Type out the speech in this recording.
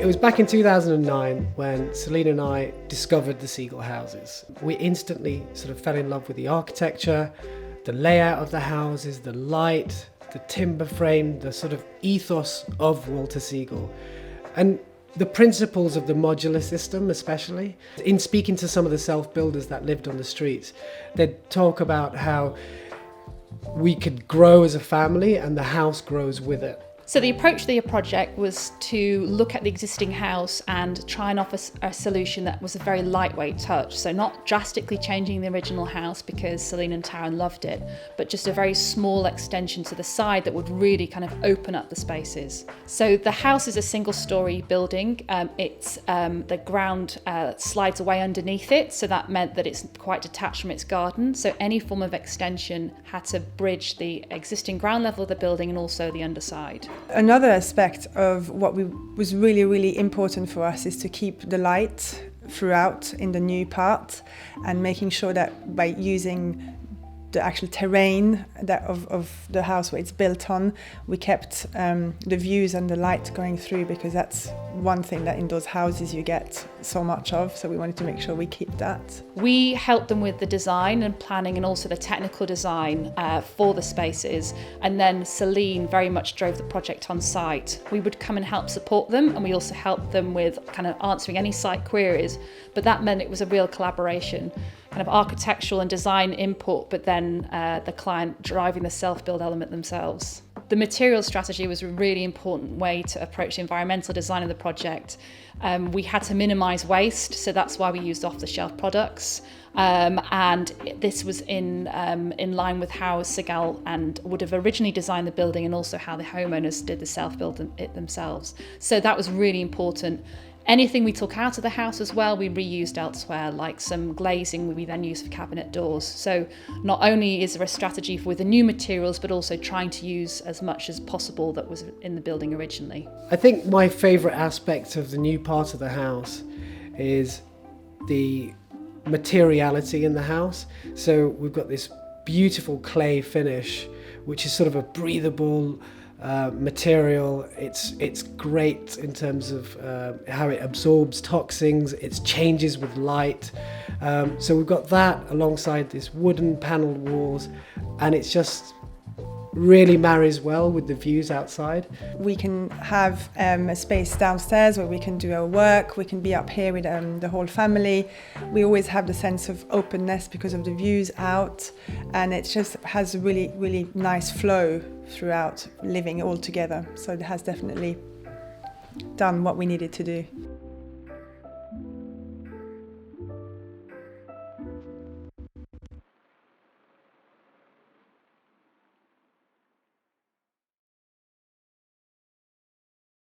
It was back in 2009 when Celine and I discovered the Segal houses. We instantly sort of fell in love with the architecture, the layout of the houses, the light, the timber frame, the sort of ethos of Walter Segal. And the principles of the modular system especially. In speaking to some of the self-builders that lived on the streets, they'd talk about how we could grow as a family and the house grows with it. So the approach to the project was to look at the existing house and try and offer a solution that was a very lightweight touch. So not drastically changing the original house because Celine and Taryn loved it, but just a very small extension to the side that would really kind of open up the spaces. So the house is a single-storey building. The ground slides away underneath it, so that meant that it's quite detached from its garden. So any form of extension had to bridge the existing ground level of the building and also the underside. Another aspect of what was really, really important for us is to keep the light throughout in the new part and making sure that by using the actual terrain of the house where it's built on, we kept the views and the light going through, because that's one thing that in those houses you get so much of, so we wanted to make sure we keep that. We helped them with the design and planning and also the technical design for the spaces, and then Celine very much drove the project on site. We would come and help support them, and we also helped them with kind of answering any site queries, but that meant it was a real collaboration. Kind of architectural and design input, but then the client driving the self-build element themselves. The material strategy was a really important way to approach the environmental design of the project. We had to minimise waste, so that's why we used off-the-shelf products. And this was in line with how Segal and would have originally designed the building, and also how the homeowners did the self-build it themselves. So that was really important. Anything we took out of the house as well, we reused elsewhere, like some glazing we then used for cabinet doors. So not only is there a strategy with the new materials, but also trying to use as much as possible that was in the building originally. I think my favourite aspect of the new part of the house is the materiality in the house. So we've got this beautiful clay finish, which is sort of a breathable material. It's great in terms of how it absorbs toxins, it changes with light. So we've got that alongside this wooden panelled walls, and it's just really marries well with the views outside. We can have a space downstairs where we can do our work, we can be up here with the whole family. We always have the sense of openness because of the views out, and it just has a really, really nice flow throughout living all together. So it has definitely done what we needed to do.